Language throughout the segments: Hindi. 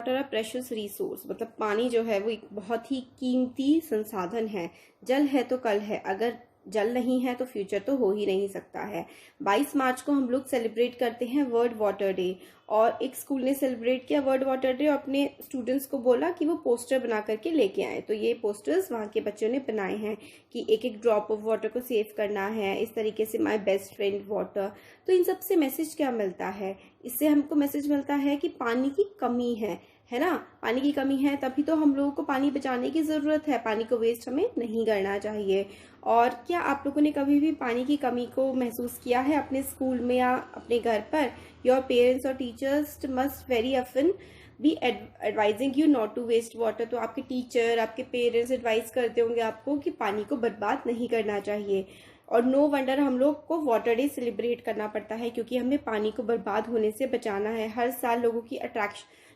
वाटर अ प्रेशियस रिसोर्स, मतलब पानी जो है वो एक बहुत ही कीमती संसाधन है। जल है तो कल है, अगर जल नहीं है तो फ्यूचर तो हो ही नहीं सकता है। 22 मार्च को हम लोग सेलिब्रेट करते हैं वर्ल्ड वाटर डे, और एक स्कूल ने सेलिब्रेट किया वर्ल्ड वाटर डे और अपने स्टूडेंट्स को बोला कि वो पोस्टर बना करके लेके आए। तो ये पोस्टर्स वहाँ के बच्चों ने बनाए हैं कि एक एक ड्रॉप ऑफ वाटर को सेव करना है, इस तरीके से माय बेस्ट फ्रेंड वाटर। तो इन सब से मैसेज क्या मिलता है? इससे हमको मैसेज मिलता है कि पानी की कमी है ना। पानी की कमी है तभी तो हम लोगों को पानी बचाने की ज़रूरत है, पानी को वेस्ट हमें नहीं करना चाहिए। और क्या आप लोगों ने कभी भी पानी की कमी को महसूस किया है अपने स्कूल में या अपने घर पर? योर पेरेंट्स और teachers must very often be advising you not to waste water. तो आपके टीचर, आपके पेरेंट्स एडवाइस करते होंगे आपको कि पानी को बर्बाद नहीं करना चाहिए। और नो वंडर हम लोग को वाटर डे सेलिब्रेट करना पड़ता है, क्योंकि हमें पानी को बर्बाद होने से बचाना है। हर साल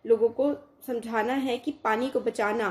लोगों को समझाना है कि पानी को बचाना,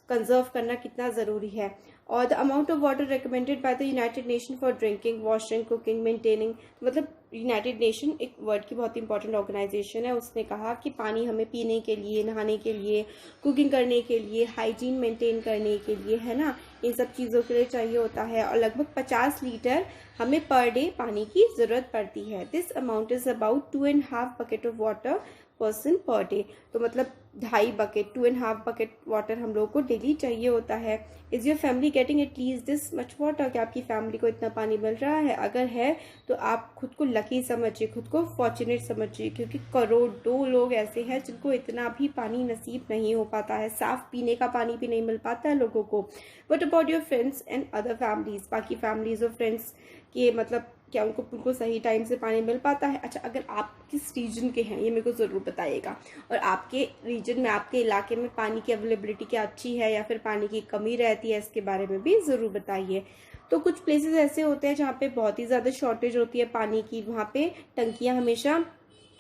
कंजर्व करना कितना ज़रूरी है। और the amount of water recommended by the United nation for drinking, washing, cooking, maintaining, मतलब यूनाइटेड नेशन एक वर्ल्ड की बहुत इंपॉर्टेंट ऑर्गेनाइजेशन है। उसने कहा कि पानी हमें पीने के लिए, नहाने के लिए, कुकिंग करने के लिए, हाइजीन मेंटेन करने के लिए, है ना, इन सब चीज़ों के लिए चाहिए होता है। और लगभग 50 लीटर हमें पर डे पानी की ज़रूरत पड़ती है। This amount is about 2.5 bucket of water person per day. तो मतलब 2.5 बकेट, 2.5 बकेट वाटर हम लोगों को डेली चाहिए होता है। Is your family getting at least this much water? क्या आपकी फैमिली को इतना पानी मिल रहा है? अगर है तो आप खुद को लकी समझिए, खुद को फॉर्चुनेट समझिए, क्योंकि करोड़ों लोग ऐसे हैं जिनको इतना भी पानी नसीब नहीं हो पाता है, साफ पीने का पानी भी नहीं मिल पाता है लोगों को। But about your friends and other families, बाकी फैमिलीज और फ्रेंड्स के मतलब क्या उनको सही टाइम से पानी मिल पाता है? अच्छा, अगर आप किस रीजन के हैं ये मेरे को ज़रूर बताइएगा, और आपके रीजन में, आपके इलाके में पानी की अवेलेबिलिटी क्या अच्छी है या फिर पानी की कमी रहती है, इसके बारे में भी ज़रूर बताइए। तो कुछ प्लेसेस ऐसे होते हैं जहाँ पे बहुत ही ज़्यादा शॉर्टेज होती है पानी की, वहाँ पे टंकियाँ हमेशा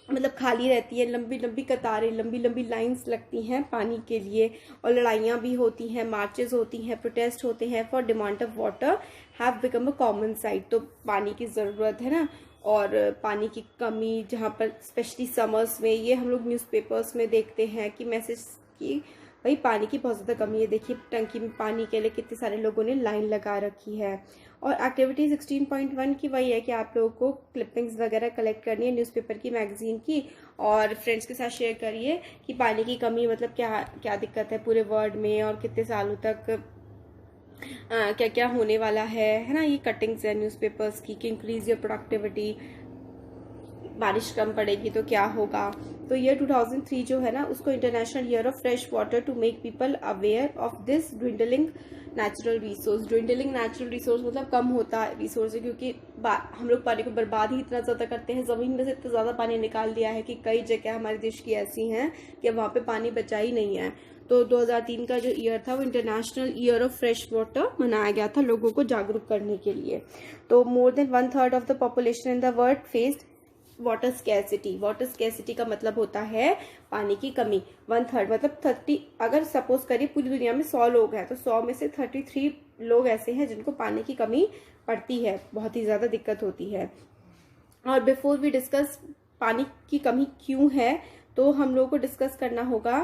मतलब खाली रहती है, लंबी लंबी कतारें, लंबी लंबी लाइंस लगती हैं पानी के लिए, और लड़ाइयाँ भी होती हैं, मार्चेस होती हैं, प्रोटेस्ट होते हैं for demand of water have become a common site. तो पानी की ज़रूरत है ना, और पानी की कमी जहाँ पर स्पेशली समर्स में, ये हम लोग न्यूज़पेपर्स में देखते हैं कि मैसेज की भाई पानी की बहुत ज़्यादा कमी है। देखिए टंकी में पानी के लिए कितने सारे लोगों ने लाइन लगा रखी है। और एक्टिविटी 16.1 की वही है कि आप लोगों को क्लिपिंग्स वगैरह कलेक्ट करनी है न्यूज़पेपर की, मैगजीन की, और फ्रेंड्स के साथ शेयर करिए कि पानी की कमी मतलब क्या क्या दिक्कत है पूरे वर्ल्ड में, और कितने सालों तक क्या क्या होने वाला है ना। ये कटिंग्स है न्यूज़पेपर्स की कि इंक्रीज योर प्रोडक्टिविटी, बारिश कम पड़ेगी तो क्या होगा। तो ईयर 2003 जो है ना, उसको international year of fresh water to make people aware of this dwindling natural resource. Dwindling natural resource मतलब कम होता है रिसोर्स, क्योंकि हम लोग पानी को बर्बाद ही इतना ज़्यादा करते हैं, ज़मीन में से इतना ज़्यादा पानी निकाल दिया है कि कई जगह हमारे देश की ऐसी हैं कि वहाँ पे पानी बचा ही नहीं है। तो 2003 का जो ईयर था वो international year of fresh water मनाया गया था लोगों को जागरूक करने के लिए। तो more than 1/3 of the population in the world faced water scarcity. Water scarcity का मतलब होता है पानी की कमी। 1/3 मतलब 30, अगर सपोज करिए पूरी दुनिया में 100 लोग हैं तो 100 में से 33 लोग ऐसे हैं जिनको पानी की कमी पड़ती है, बहुत ही ज़्यादा दिक्कत होती है। और बिफोर वी डिस्कस पानी की कमी क्यों है, तो हम लोगों को डिस्कस करना होगा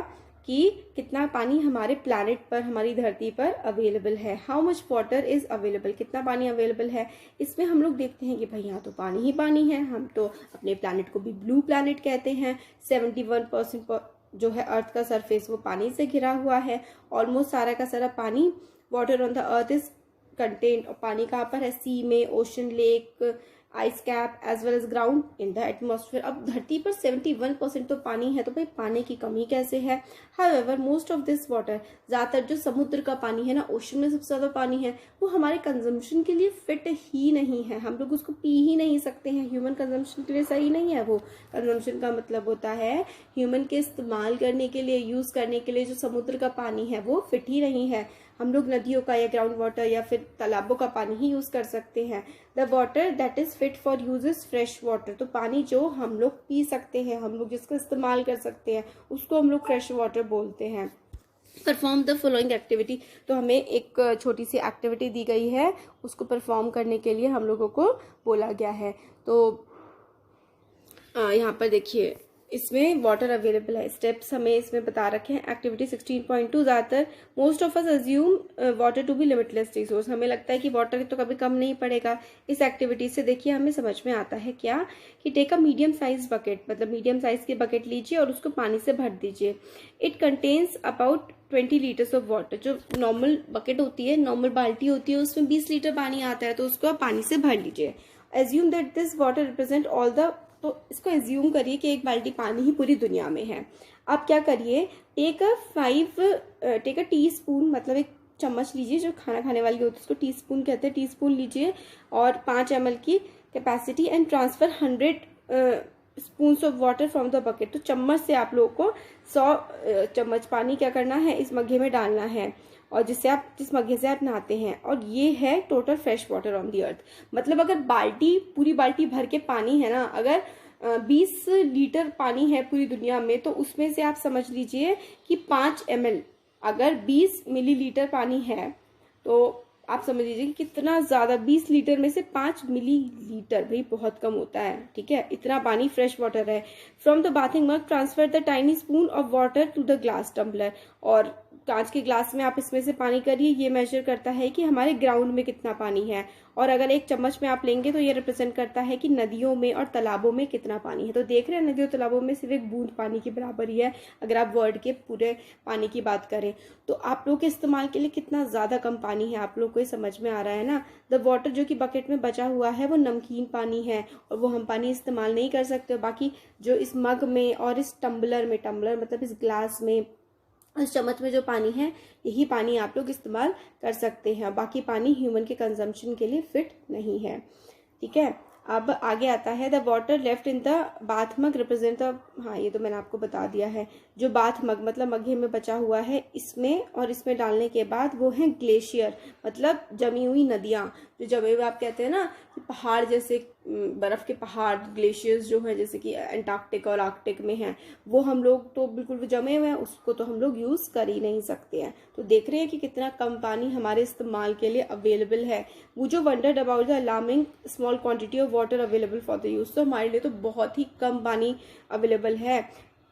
कि कितना पानी हमारे प्लैनेट पर, हमारी धरती पर अवेलेबल है। How much water is available, कितना पानी अवेलेबल है। इसमें हम लोग देखते हैं कि भाई यहाँ तो पानी ही पानी है, हम तो अपने प्लैनेट को भी ब्लू प्लैनेट कहते हैं। 71% जो है अर्थ का सरफेस वो पानी से घिरा हुआ है। ऑलमोस्ट सारा का सारा पानी, water on the earth is content. और पानी कहाँ पर है? सी में, ocean, lake, ice cap as well as ground in the atmosphere. अब धरती पर 71% तो पानी है, तो भाई पानी की कमी कैसे है? However most of this water, ज़्यादातर जो समुद्र का पानी है ना, ओशन में सबसे ज़्यादा पानी है, वो हमारे कंजम्पशन के लिए फिट ही नहीं है, हम लोग उसको पी ही नहीं सकते हैं। ह्यूमन कंजम्पशन के लिए सही नहीं है वो। कंजम्पशन का मतलब होता है ह्यूमन के इस्तेमाल करने के लिए, यूज़ करने के लिए जो समुद्र का पानी है वो फिट ही नहीं है। हम लोग नदियों का या ग्राउंड वाटर या फिर तालाबों का पानी ही यूज़ कर सकते हैं। The water that is fit for use is fresh water. तो पानी जो हम लोग पी सकते हैं, हम लोग जिसका इस्तेमाल कर सकते हैं, उसको हम लोग फ्रेश वाटर बोलते हैं। Perform the following activity. तो हमें एक छोटी सी एक्टिविटी दी गई है, उसको परफॉर्म करने के लिए हम लोगों को बोला गया है। तो यहाँ पर देखिए इसमें वाटर अवेलेबल है। स्टेप्स हमें इसमें बता रखे हैं। एक्टिविटी 16.2 ज़्यादातर most of us assume water to be limitless resource. हमें लगता है कि वाटर तो कभी कम नहीं पड़ेगा। इस एक्टिविटी से देखिए हमें समझ में आता है क्या कि take a medium size bucket, मतलब मीडियम साइज की बकेट लीजिए और उसको पानी से भर दीजिए। It contains about 20 litres of water. जो नॉर्मल बकेट होती है, नॉर्मल बाल्टी होती है, उसमें 20 लीटर पानी आता है, तो उसको आप पानी से भर लीजिए। Assume that this water represent all the, तो इसको एज्यूम करिए कि एक बाल्टी पानी ही पूरी दुनिया में है। आप क्या करिए, टेक अ टी स्पून, मतलब एक चम्मच लीजिए, जो खाना खाने वाली होती है उसको टी स्पून कहते हैं, टी स्पून लीजिए और 5 ml की capacity and transfer 100 spoons of water from the bucket. तो चम्मच से आप लोगों को 100 चम्मच पानी क्या करना है, इस मग्गे में डालना है, और जिस मग्गे से आप नहाते हैं। और ये है total fresh water on the earth. मतलब अगर पूरी बाल्टी भर के पानी है ना, अगर 20 लीटर पानी है पूरी दुनिया में, तो उसमें से आप समझ लीजिए कि 5 ml, अगर 20 मिलीलीटर पानी है तो आप समझ लीजिए कि कितना ज्यादा, 20 लीटर में से 5 मिलीलीटर, भाई बहुत कम होता है, ठीक है, इतना पानी फ्रेश वाटर है। From the bathing mug transfer the tiny spoon of water to the glass tumbler. और कांच के ग्लास में आप इसमें से पानी करिए, ये मेजर करता है कि हमारे ग्राउंड में कितना पानी है। और अगर एक चम्मच में आप लेंगे तो ये रिप्रेजेंट करता है कि नदियों में और तालाबों में कितना पानी है। तो देख रहे हैं नदियों तालाबों में सिर्फ एक बूंद पानी के बराबर ही है अगर आप वर्ल्ड के पूरे पानी की बात करें। तो आप लोग के इस्तेमाल के लिए कितना ज्यादा कम पानी है, आप लोग को ये समझ में आ रहा है ना। द वाटर जो कि बकेट में बचा हुआ है वो नमकीन पानी है और वो हम पानी इस्तेमाल नहीं कर सकते। बाकी जो इस मग में और इस टम्बलर में, टम्बलर मतलब इस ग्लास में, इस चम्मच में जो पानी है, यही पानी आप लोग इस्तेमाल कर सकते हैं। बाकी पानी ह्यूमन के कंजम्पशन के लिए फिट नहीं है, ठीक है। अब आगे आता है the water left in the bath mug represent the, हाँ ये तो मैंने आपको बता दिया है। जो बाथ मग मतलब मग्गे में बचा हुआ है, इसमें और इसमें डालने के बाद वो है ग्लेशियर, मतलब जमी हुई नदियाँ। जो जमे हुए आप कहते हैं ना कि पहाड़ जैसे, बर्फ के पहाड़, ग्लेशियर्स जो है जैसे कि एंटार्क्टिक और आर्कटिक में है, वो हम लोग तो बिल्कुल जमे हुए हैं, उसको तो हम लोग यूज कर ही नहीं सकते हैं। तो देख रहे हैं कि कितना कम पानी हमारे इस्तेमाल के लिए अवेलेबल है। वो जो wandered about the alarming small quantity of water available for the use, तो हमारे लिए तो बहुत ही कम पानी अवेलेबल है।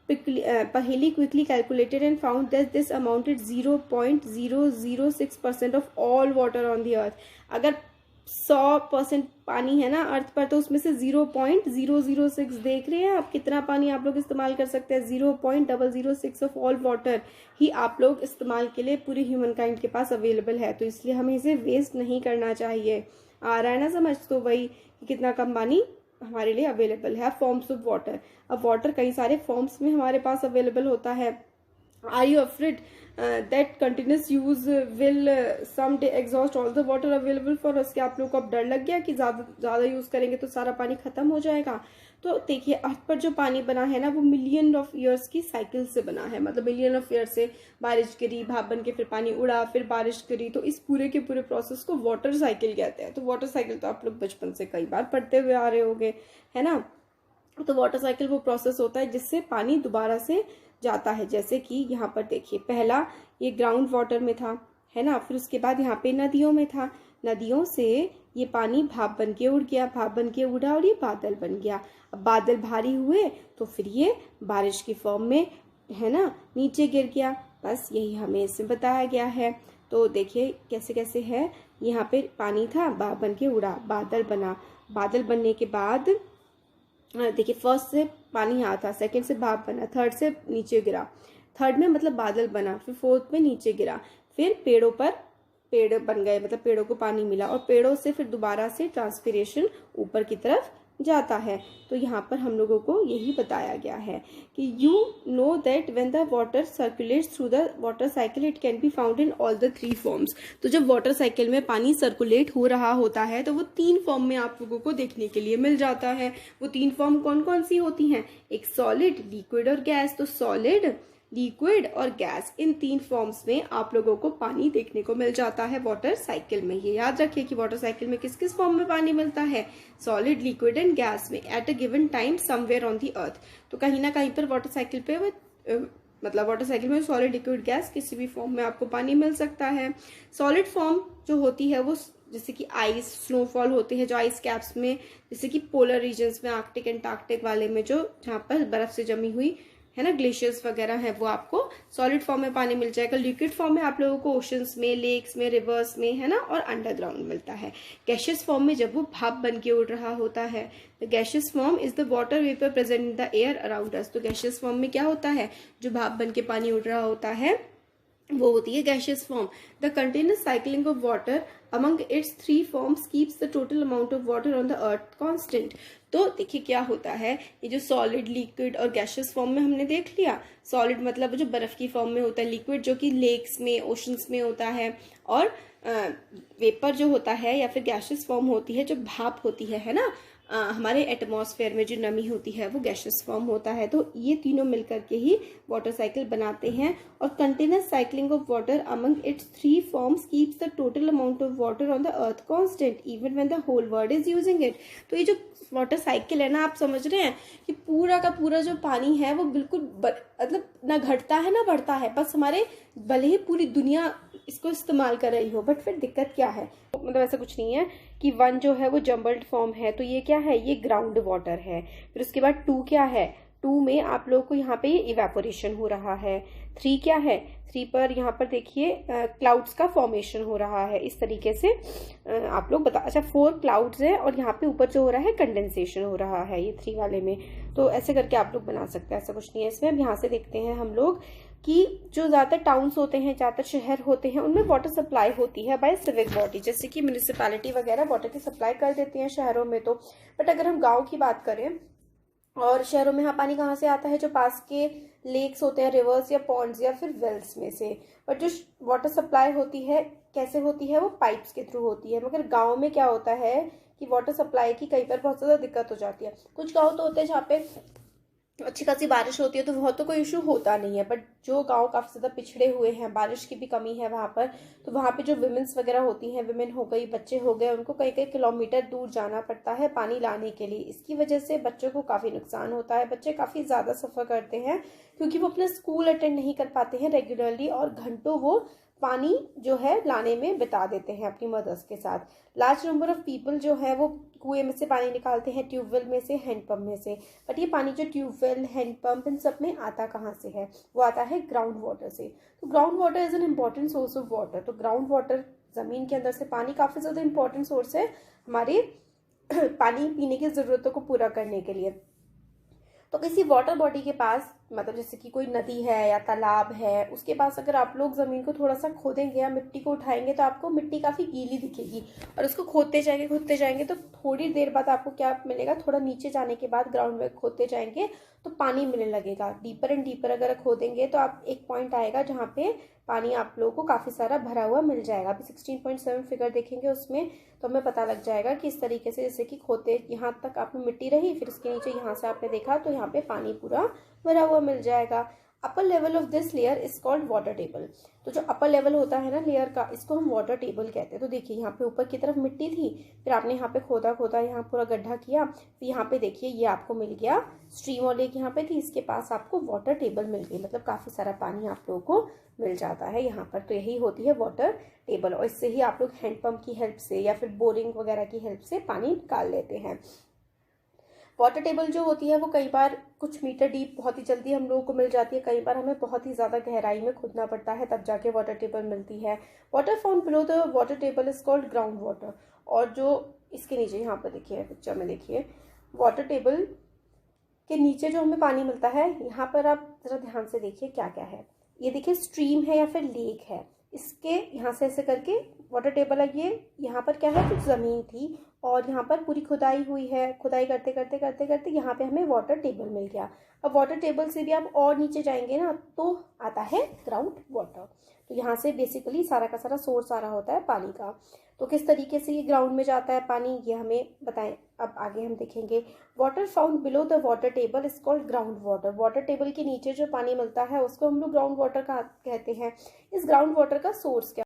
पहेली quickly calculated and found that this amounted 0.006% of all water on the अर्थ। अगर 100% पानी है ना अर्थ पर, तो उसमें से 0.006, देख रहे हैं आप कितना पानी आप लोग इस्तेमाल कर सकते हैं। 0.006 ऑफ ऑल वाटर ही आप लोग इस्तेमाल के लिए पूरी ह्यूमन काइंड के पास अवेलेबल है। तो इसलिए हमें इसे वेस्ट नहीं करना चाहिए। आ रहा है ना समझ, तो वही कि कितना कम पानी हमारे लिए अवेलेबल है। फॉर्म्स ऑफ वाटर, अब वाटर कई सारे फॉर्म्स में हमारे पास अवेलेबल होता है। Are you afraid that continuous use will some day exhaust all the water available for us? क्या आप लोग को अब डर लग गया कि ज्यादा यूज करेंगे तो सारा पानी खत्म हो जाएगा? तो देखिए अर्थ पर जो पानी बना है ना, वो मिलियन ऑफ ईयर्स की साइकिल से बना है। मतलब मिलियन ऑफ ईयर से बारिश गिरी, भाप बन के फिर पानी उड़ा, फिर बारिश गिरी, तो इस पूरे के पूरे प्रोसेस को वाटर साइकिल कहते हैं। तो वाटर साइकिल तो आप लोग बचपन से कई बार पढ़ते हुए आ रहे होंगे, है ना। तो वाटर साइकिल वो प्रोसेस होता है जिससे पानी दोबारा से जाता है। जैसे कि यहाँ पर देखिए, पहला ये ग्राउंड वाटर में था, है ना, फिर उसके बाद यहाँ पे नदियों में था, नदियों से ये पानी भाप बन के उड़ गया, भाप बन के उड़ा और ये बादल बन गया। अब बादल भारी हुए तो फिर ये बारिश की फॉर्म में, है ना, नीचे गिर गया। बस यही हमें इसमें बताया गया है। तो देखिए कैसे कैसे है, यहाँ पे पानी था, भाप बन के उड़ा, बादल बना, बादल बनने के बाद देखिए फर्स्ट से पानी यहाँ था, सेकंड से भाप बना, थर्ड से नीचे गिरा, थर्ड में मतलब बादल बना, फिर फोर्थ में नीचे गिरा, फिर पेड़ों पर पेड़ बन गए, मतलब पेड़ों को पानी मिला, और पेड़ों से फिर दोबारा से ट्रांसपिरेशन ऊपर की तरफ जाता है। तो यहाँ पर हम लोगों को यही बताया गया है कि you know that when the water circulates through the water cycle it can be found in all the 3 forms. तो जब वाटर साइकिल में पानी सर्कुलेट हो रहा होता है तो वो 3 फॉर्म में आप लोगों को देखने के लिए मिल जाता है। वो 3 फॉर्म कौन कौन सी होती हैं? एक सॉलिड, लिक्विड और गैस। तो सॉलिड, लिक्विड और गैस, इन 3 फॉर्म्स में आप लोगों को पानी देखने को मिल जाता है वाटर साइकिल में। ये याद रखिए कि वाटर साइकिल में किस किस फॉर्म में पानी मिलता है? सॉलिड, लिक्विड एंड गैस में, at a given time somewhere on the अर्थ। तो कहीं ना कहीं पर वाटर साइकिल पे मतलब वाटर साइकिल में सॉलिड, लिक्विड, गैस किसी भी फॉर्म में आपको पानी मिल सकता है। सॉलिड फॉर्म जो होती है वो जैसे कि आइस स्नोफॉल होते हैं जो आइस कैप्स में, जैसे कि पोलर रीजन्स में, आर्कटिक एंटार्क्टिक वाले में जो जहाँ पर बर्फ से जमी हुई है ना ग्लेशियर्स वगैरह है, वो आपको सॉलिड फॉर्म में पानी मिल जाएगा। लिक्विड फॉर्म में आप लोगों को ओशंस में, लेक्स में, रिवर्स में है ना, और अंडरग्राउंड मिलता है। गैशियस फॉर्म में जब वो भाप बन के उड़ रहा होता है, the gaseous form is the water vapour present in the air around us. तो गैशियस फॉर्म में क्या होता है, जो भाप बन के पानी उड़ रहा होता है वो होती है gaseous form. The continuous cycling of water among its three forms keeps the total amount of water on the earth constant. तो देखिए क्या होता है, ये जो सॉलिड, लिक्विड और गैशियस फॉर्म में हमने देख लिया। सॉलिड मतलब जो बर्फ की फॉर्म में होता है, लिक्विड जो कि लेक्स में, ओशंस में होता है, और वेपर जो होता है या फिर गैशियस फॉर्म होती है जो भाप होती है ना, हमारे एटमॉस्फेयर में जो नमी होती है वो गैशियस फॉर्म होता है। तो ये तीनों मिलकर के ही वाटर साइकिल बनाते हैं। और continuous cycling of water among its three forms keeps the total amount of water on the earth constant even when the whole world is using it. तो ये जो वाटर साइकिल है ना, आप समझ रहे हैं कि पूरा का पूरा जो पानी है वो बिल्कुल मतलब ना घटता है ना बढ़ता है, बस हमारे भले ही पूरी दुनिया इसको इस्तेमाल कर रही हो, बट फिर दिक्कत क्या है, मतलब ऐसा कुछ नहीं है कि 1 जो है वो जम्बल्ड फॉर्म है, तो ये क्या है, ये ग्राउंड वाटर है। फिर उसके बाद 2 क्या है, 2 में आप लोगों को यहाँ पे ये इवेपोरेशन हो रहा है। 3 क्या है, 3 पर यहाँ पर देखिए क्लाउड्स का फॉर्मेशन हो रहा है। इस तरीके से आप लोग बता, अच्छा 4 क्लाउड्स है और यहाँ पे ऊपर जो हो रहा है कंडेंसेशन हो रहा है ये 3 वाले में। तो ऐसे करके आप लोग बना सकते हैं, ऐसा कुछ नहीं है इसमें। अब यहाँ से देखते हैं हम लोग कि जो ज़्यादातर टाउन्स होते हैं, ज़्यादातर शहर होते हैं, उनमें वाटर सप्लाई होती है बाय सिविक बॉडी, जैसे कि म्यूनिसिपैलिटी वगैरह वाटर की सप्लाई कर देती हैं शहरों में। तो बट अगर हम गांव की बात करें और शहरों में, हाँ पानी कहाँ से आता है, जो पास के लेक्स होते हैं, रिवर्स या पॉन्ड्स या फिर वेल्स में से। बट जो वाटर सप्लाई होती है कैसे होती है, वो पाइप्स के थ्रू होती है। मगर गाँव में क्या होता है कि वाटर सप्लाई की कई बार बहुत ज़्यादा दिक्कत हो जाती है। कुछ गाँव तो होते हैं जहाँ पे अच्छी खासी बारिश होती है तो वहाँ तो कोई इशू होता नहीं है, बट जो गांव काफ़ी ज़्यादा पिछड़े हुए हैं, बारिश की भी कमी है वहाँ पर, तो वहाँ पे जो विमेंस वगैरह होती हैं, विमेन हो गई, बच्चे हो गए, उनको कई कई किलोमीटर दूर जाना पड़ता है पानी लाने के लिए। इसकी वजह से बच्चों को काफ़ी नुकसान होता है, बच्चे काफ़ी ज़्यादा सफ़र करते हैं क्योंकि वो अपना स्कूल अटेंड नहीं कर पाते हैं रेगुलरली, और घंटों वो पानी जो है लाने में बिता देते हैं अपनी मदर्स के साथ। लार्ज नंबर ऑफ पीपल जो है वो कुएं में से पानी निकालते हैं, ट्यूबवेल में से, हैंडपम्प में से। बट ये पानी जो ट्यूबवेल, हैंडपम्प, इन सब में आता कहाँ से है, वो आता है ग्राउंड वाटर से। तो ground water is an important source of water. तो ग्राउंड वाटर, जमीन के अंदर से पानी, काफ़ी ज़्यादा इंपॉर्टेंट सोर्स है हमारे पानी पीने की ज़रूरतों को पूरा करने के लिए। तो किसी वाटर बॉडी के पास, मतलब जैसे कि कोई नदी है या तालाब है, उसके पास अगर आप लोग ज़मीन को थोड़ा सा खोदेंगे या मिट्टी को उठाएंगे तो आपको मिट्टी काफ़ी गीली दिखेगी, और उसको खोदते जाएंगे तो थोड़ी देर बाद आपको क्या मिलेगा, थोड़ा नीचे जाने के बाद ग्राउंड में खोदते जाएंगे तो पानी मिलने लगेगा। डीपर एंड डीपर अगर खोदेंगे तो आप एक पॉइंट आएगा जहाँ पे पानी आप लोगों को काफ़ी सारा भरा हुआ मिल जाएगा। अभी 16.7 फिगर देखेंगे उसमें तो हमें पता लग जाएगा कि इस तरीके से, जैसे कि खोदते यहाँ तक आपने मिट्टी रही, फिर इसके नीचे यहाँ से आपने देखा तो यहाँ पे पानी पूरा भरा हुआ मिल जाएगा। Upper level of this layer is called water table. तो जो अपर लेवल होता है ना लेयर का, इसको हम वाटर टेबल कहते हैं। तो देखिए यहाँ पे ऊपर की तरफ मिट्टी थी, फिर आपने यहाँ पे खोदा, यहाँ पूरा गड्ढा किया, फिर यहाँ पे देखिए ये आपको मिल गया स्ट्रीम, और एक यहाँ पे थी, इसके पास आपको वाटर टेबल मिल गई, मतलब काफ़ी सारा पानी आप लोगों को मिल जाता है यहाँ पर। तो यही होती है वाटर टेबल, और इससे ही आप लोग हैंडपम्प की हेल्प से या फिर बोरिंग वगैरह की हेल्प से पानी निकाल लेते हैं। वाटर टेबल जो होती है वो कई बार कुछ मीटर डीप बहुत ही जल्दी हम लोगों को मिल जाती है, कई बार हमें बहुत ही ज़्यादा गहराई में खोदना पड़ता है तब जाके वाटर टेबल मिलती है। Water found below the water table is called ground water. और जो इसके नीचे यहाँ पर देखिए पिक्चर में देखिए, वाटर टेबल के नीचे जो हमें पानी मिलता है, यहाँ पर आप ज़रा ध्यान से देखिए क्या क्या है। ये देखिए स्ट्रीम है या फिर लेक है, इसके यहाँ से ऐसे करके वाटर टेबल है। ये यहाँ पर क्या है, कुछ ज़मीन थी और यहाँ पर पूरी खुदाई हुई है, खुदाई करते करते यहाँ पे हमें वाटर टेबल मिल गया। अब वाटर टेबल से भी आप और नीचे जाएंगे ना तो आता है ग्राउंड वाटर। तो यहाँ से बेसिकली सारा का सारा सोर्स आ रहा होता है पानी का। तो किस तरीके से ये ग्राउंड में जाता है पानी, ये हमें बताएं, अब आगे हम देखेंगे। Water found below the water table is called ground water. Water table के नीचे जो पानी मिलता है उसको हम लोग ग्राउंड वाटर कहते हैं। इस ग्राउंड वाटर का सोर्स क्या